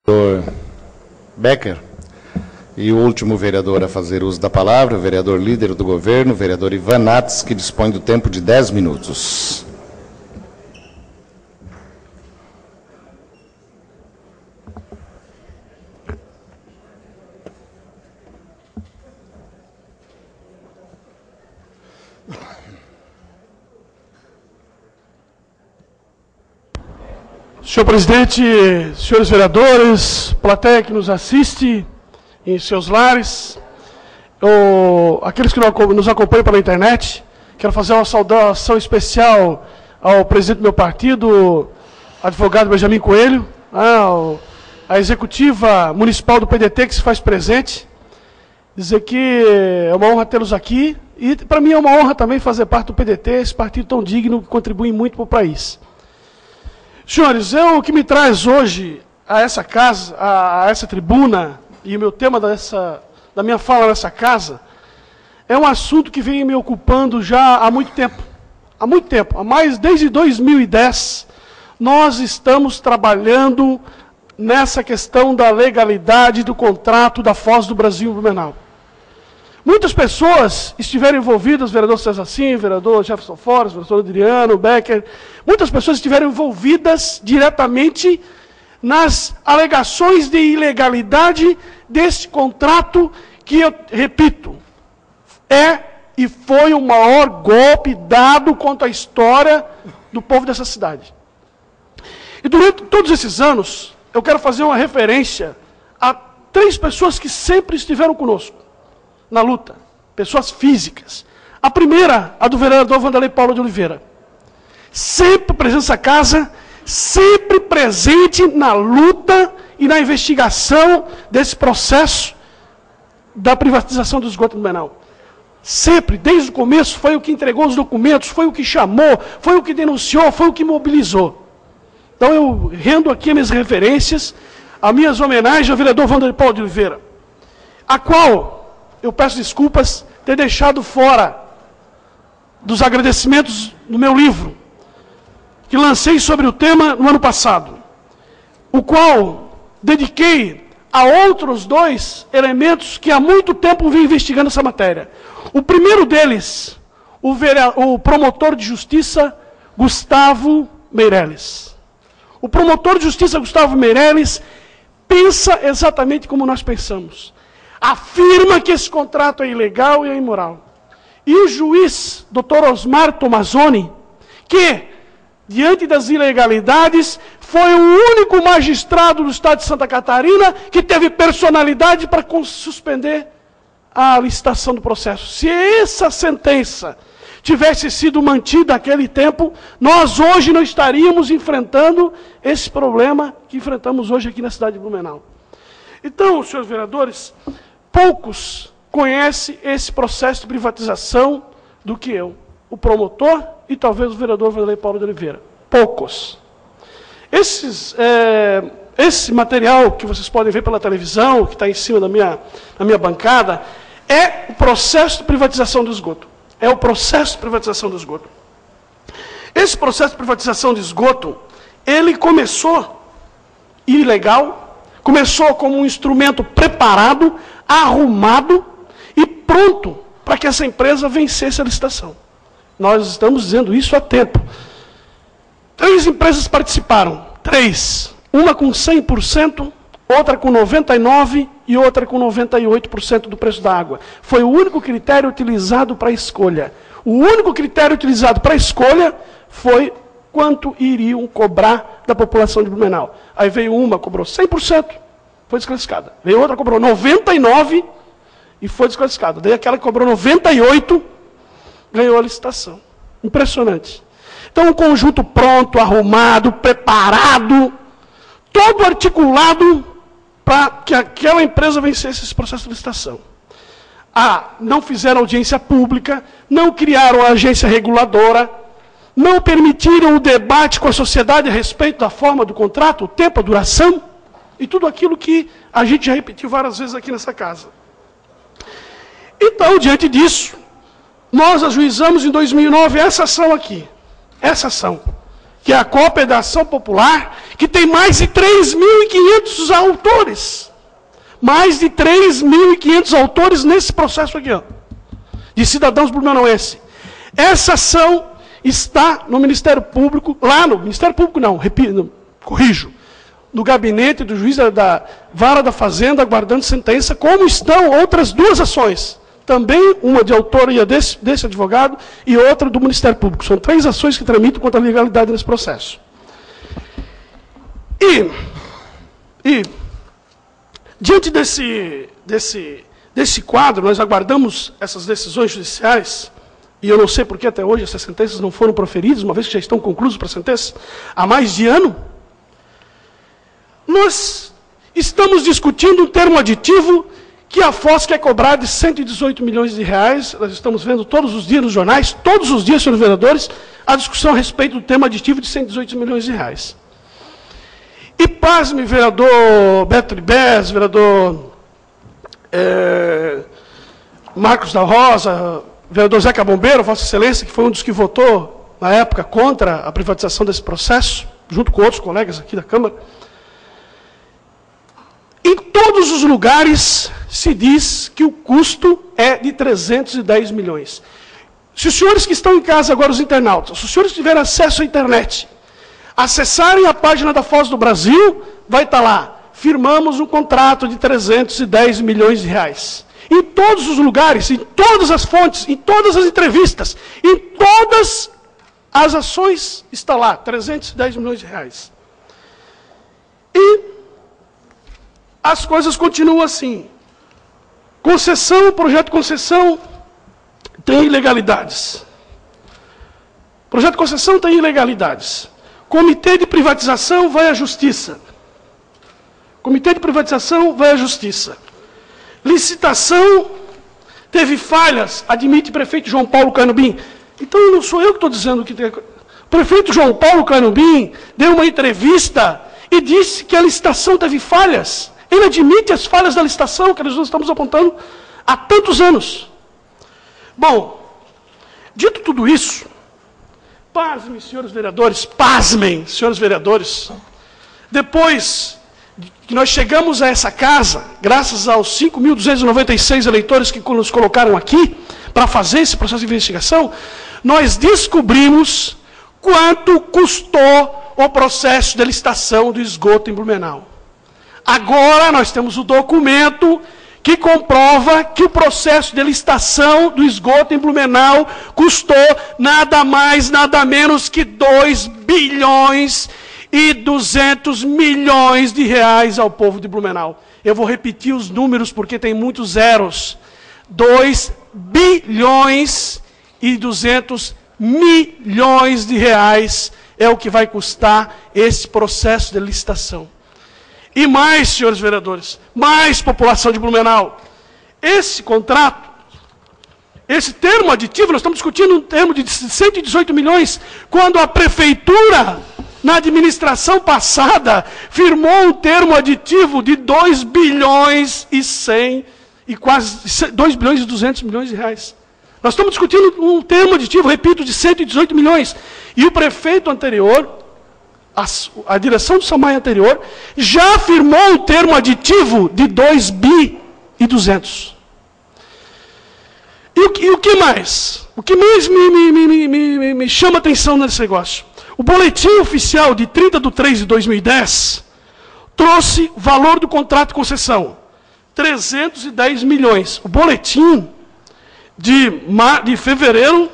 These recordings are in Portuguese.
Vereador Becker. E o último vereador a fazer uso da palavra, o vereador líder do governo, o vereador Ivan Nates, que dispõe do tempo de 10 minutos. Senhor presidente, senhores vereadores, plateia que nos assiste em seus lares, aqueles que nos acompanham pela internet, quero fazer uma saudação especial ao presidente do meu partido, advogado Benjamin Coelho, à executiva municipal do PDT que se faz presente, dizer que é uma honra tê-los aqui, e para mim é uma honra também fazer parte do PDT, esse partido tão digno que contribui muito para o país. Senhores, o que me traz hoje a essa casa, a essa tribuna, e o meu tema da minha fala nessa casa, é um assunto que vem me ocupando já há muito tempo. Desde 2010, nós estamos trabalhando nessa questão da legalidade do contrato da Foz do Brasil em Blumenau. Muitas pessoas estiveram envolvidas, vereador César Sim, vereador Jefferson Forres, vereador Adriano, Becker, muitas pessoas estiveram envolvidas diretamente nas alegações de ilegalidade desse contrato que, eu repito, é e foi o maior golpe dado contra a história do povo dessa cidade. E durante todos esses anos, eu quero fazer uma referência a 3 pessoas que sempre estiveram conosco na luta, pessoas físicas. A primeira, a do vereador Vanderlei Paulo de Oliveira. Sempre presente nessa casa, sempre presente na luta e na investigação desse processo da privatização do esgoto do Blumenau. Sempre, desde o começo, foi o que entregou os documentos, foi o que chamou, foi o que denunciou, foi o que mobilizou. Então eu rendo aqui minhas referências, as minhas homenagens ao vereador Vanderlei Paulo de Oliveira, a qual eu peço desculpas ter deixado fora dos agradecimentos no meu livro, que lancei sobre o tema no ano passado, o qual dediquei a outros 2 elementos que há muito tempo vim investigando essa matéria. O primeiro deles, o promotor de justiça Gustavo Meirelles. O promotor de justiça Gustavo Meirelles pensa exatamente como nós pensamos. Afirma que esse contrato é ilegal e é imoral. E o juiz, Dr. Osmar Tomazoni, que, diante das ilegalidades, foi o único magistrado do estado de Santa Catarina que teve personalidade para suspender a licitação do processo. Se essa sentença tivesse sido mantida naquele tempo, nós hoje não estaríamos enfrentando esse problema que enfrentamos hoje aqui na cidade de Blumenau. Então, senhores vereadores, poucos conhecem esse processo de privatização do que eu, o promotor e talvez o vereador Vanderlei Paulo de Oliveira. Poucos. Esse material que vocês podem ver pela televisão, que está em cima da minha bancada, é o processo de privatização do esgoto. É o processo de privatização do esgoto. Esse processo de privatização do esgoto, ele começou ilegal, começou como um instrumento preparado, arrumado e pronto para que essa empresa vencesse a licitação. Nós estamos dizendo isso há tempo. 3 empresas participaram, 3. Uma com 100%, outra com 99% e outra com 98% do preço da água. Foi o único critério utilizado para a escolha. O único critério utilizado para a escolha foi quanto iriam cobrar da população de Blumenau. Aí veio uma, cobrou 100%, foi desclassificada. Veio outra, cobrou 99% e foi desclassificada. Daí aquela que cobrou 98% ganhou a licitação. Impressionante. Então, um conjunto pronto, arrumado, preparado, todo articulado para que aquela empresa vencesse esse processo de licitação. Não fizeram audiência pública, não criaram a agência reguladora, não permitiram o debate com a sociedade a respeito da forma do contrato, o tempo, a duração, e tudo aquilo que a gente já repetiu várias vezes aqui nessa casa. Então, diante disso, nós ajuizamos em 2009 essa ação aqui. Essa ação. que é a cópia da ação popular, que tem mais de 3.500 autores. Mais de 3.500 autores nesse processo aqui, ó, de cidadãos blumenauenses. Essa ação está no Ministério Público, lá no Ministério Público não, repito, corrijo, no gabinete do juiz da Vara da Fazenda, aguardando sentença, como estão outras duas ações. Também uma de autoria desse advogado e outra do Ministério Público. São 3 ações que tramitam contra a legalidade nesse processo. E diante desse quadro, nós aguardamos essas decisões judiciais, e eu não sei por que até hoje essas sentenças não foram proferidas, uma vez que já estão conclusas para a sentença, há mais de ano. Nós estamos discutindo um termo aditivo que a Foz quer cobrar de 118 milhões de reais. Nós estamos vendo todos os dias nos jornais, todos os dias, senhores vereadores, a discussão a respeito do termo aditivo de 118 milhões de reais. E pasme, vereador Beto Libés, vereador Marcos da Rosa, vereador Zeca Bombeiro, Vossa Excelência, que foi um dos que votou, na época, contra a privatização desse processo, junto com outros colegas aqui da Câmara. Em todos os lugares se diz que o custo é de 310 milhões. Se os senhores que estão em casa agora, os internautas, se os senhores tiverem acesso à internet, acessarem a página da Foz do Brasil, vai estar lá, firmamos um contrato de 310 milhões de reais. Em todos os lugares, em todas as fontes, em todas as entrevistas, em todas as ações, está lá, 310 milhões de reais. E as coisas continuam assim. Concessão, projeto de concessão tem ilegalidades. Projeto de concessão tem ilegalidades. Comitê de privatização vai à justiça. Comitê de privatização vai à justiça. Licitação teve falhas, admite prefeito João Paulo Canubim. Então não sou eu que estou dizendo que tem. O prefeito João Paulo Canubim deu uma entrevista e disse que a licitação teve falhas. Ele admite as falhas da licitação que nós estamos apontando há tantos anos. Bom, dito tudo isso, pasmem, senhores vereadores, depois que nós chegamos a essa casa, graças aos 5.296 eleitores que nos colocaram aqui para fazer esse processo de investigação, nós descobrimos quanto custou o processo de licitação do esgoto em Blumenau. Agora nós temos o documento que comprova que o processo de licitação do esgoto em Blumenau custou nada mais, nada menos que 2 bilhões e 200 milhões de reais ao povo de Blumenau. Eu vou repetir os números porque tem muitos zeros. 2 bilhões e 200 milhões de reais é o que vai custar esse processo de licitação. E mais, senhores vereadores, mais população de Blumenau. Esse contrato, esse termo aditivo, nós estamos discutindo um termo de 118 milhões, quando a prefeitura, na administração passada, firmou um termo aditivo de 2 bilhões e 100, e quase 2 bilhões e 200 milhões de reais. Nós estamos discutindo um termo aditivo, repito, de 118 milhões. E o prefeito anterior, a direção do SAMAI anterior, já firmou um termo aditivo de 2 bi e 200. E o que mais? O que mais me chama atenção nesse negócio? O boletim oficial de 30/3/2010 trouxe o valor do contrato de concessão, 310 milhões. O boletim de fevereiro,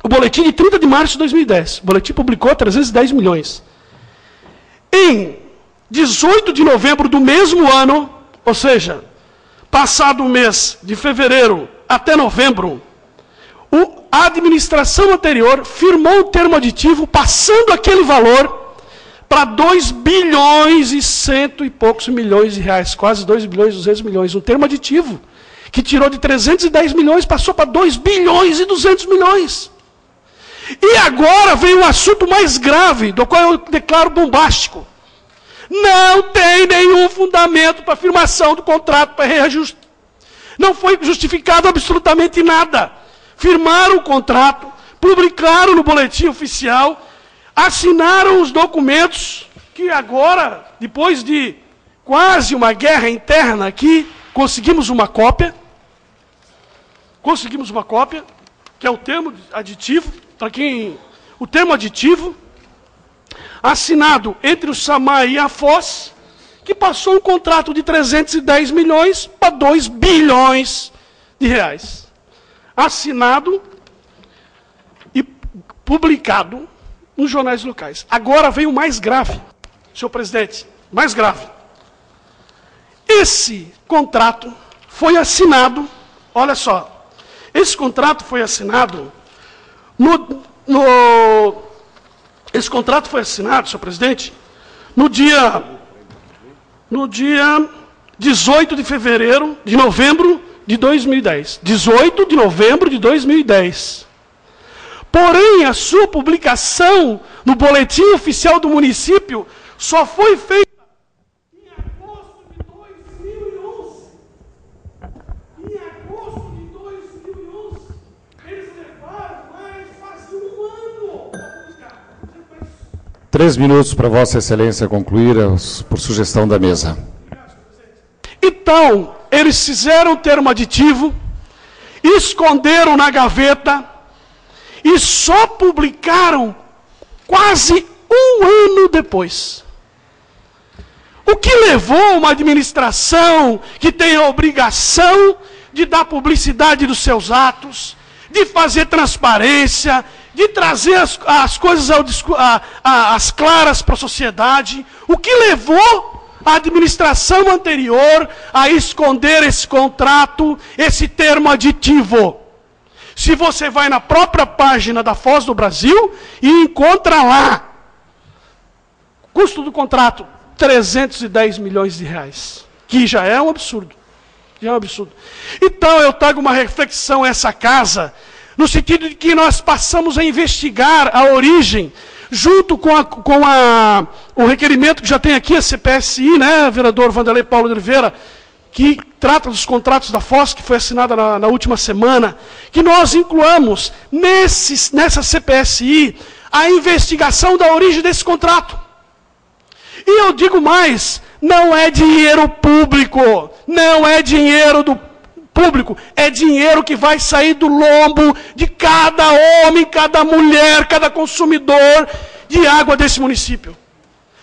o boletim de 30 de março de 2010, o boletim publicou 310 milhões. Em 18 de novembro do mesmo ano, ou seja, passado o mês de fevereiro até novembro, a administração anterior firmou o termo aditivo, passando aquele valor para 2 bilhões e 100 e poucos milhões de reais, quase 2 bilhões e 200 milhões, um termo aditivo, que tirou de 310 milhões, passou para 2 bilhões e 200 milhões. E agora vem um assunto mais grave, do qual eu declaro bombástico. Não tem nenhum fundamento para afirmação do contrato para reajuste. Não foi justificado absolutamente nada. Firmaram o contrato, publicaram no boletim oficial, assinaram os documentos que agora, depois de quase uma guerra interna aqui, conseguimos uma cópia, que é o termo aditivo, para quem... O termo aditivo, assinado entre o SAMAI e a Foz, que passou um contrato de 310 milhões para 2 bilhões de reais. Assinado e publicado nos jornais locais. Agora veio o mais grave, senhor presidente, mais grave. Esse contrato foi assinado, olha só, esse contrato foi assinado esse contrato foi assinado, senhor presidente, no dia 18 de novembro de 2010. 18 de novembro de 2010. Porém, a sua publicação no boletim oficial do município só foi feita em agosto de 2011. Em agosto de 2011. Eles levaram mais quase um ano para publicar. 3 minutos para Vossa Excelência concluir, por sugestão da mesa. Então, eles fizeram o termo aditivo, esconderam na gaveta e só publicaram quase um ano depois. O que levou uma administração que tem a obrigação de dar publicidade dos seus atos, de fazer transparência, de trazer as coisas às claras para a sociedade, o que levou a administração anterior a esconder esse contrato, esse termo aditivo? Se você vai na própria página da Foz do Brasil e encontra lá, custo do contrato, 310 milhões de reais, que já é um absurdo. Já é um absurdo. Então eu trago uma reflexão a essa casa, no sentido de que nós passamos a investigar a origem, junto com o requerimento que já tem aqui, a CPSI, né, vereador Vanderlei Paulo de Oliveira, que trata dos contratos da Foz, que foi assinada na última semana, que nós incluamos nessa CPSI a investigação da origem desse contrato. E eu digo mais, não é dinheiro público, não é dinheiro do público, é dinheiro que vai sair do lombo de cada homem, cada mulher, cada consumidor de água desse município.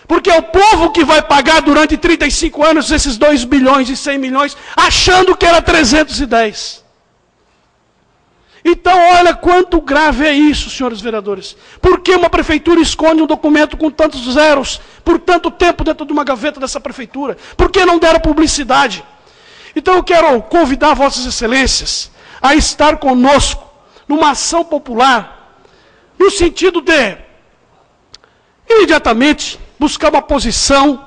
Porque é o povo que vai pagar durante 35 anos esses 2 bilhões e 100 milhões, achando que era 310. Então, olha quanto grave é isso, senhores vereadores. Por que uma prefeitura esconde um documento com tantos zeros por tanto tempo dentro de uma gaveta dessa prefeitura? Por que não deram publicidade? Então eu quero convidar vossas excelências a estar conosco numa ação popular, no sentido de, imediatamente, buscar uma posição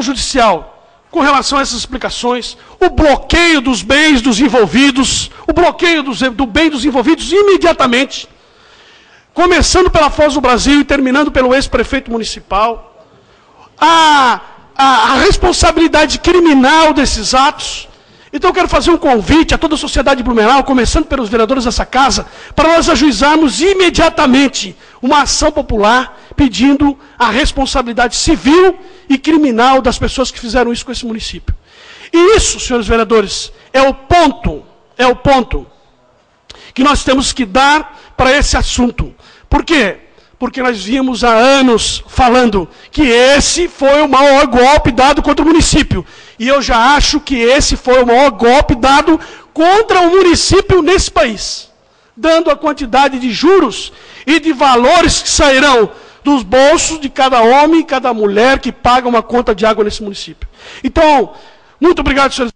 judicial com relação a essas explicações, o bloqueio dos bens dos envolvidos, o bloqueio do bem dos envolvidos imediatamente, começando pela Foz do Brasil e terminando pelo ex-prefeito municipal, a responsabilidade criminal desses atos. Então eu quero fazer um convite a toda a sociedade de Blumenau, começando pelos vereadores dessa casa, para nós ajuizarmos imediatamente uma ação popular pedindo a responsabilidade civil e criminal das pessoas que fizeram isso com esse município. E isso, senhores vereadores, é o ponto que nós temos que dar para esse assunto. Por quê? Porque nós vimos há anos falando que esse foi o maior golpe dado contra o município. E eu já acho que esse foi o maior golpe dado contra o município nesse país. Dando a quantidade de juros e de valores que sairão dos bolsos de cada homem e cada mulher que paga uma conta de água nesse município. Então, muito obrigado, senhores.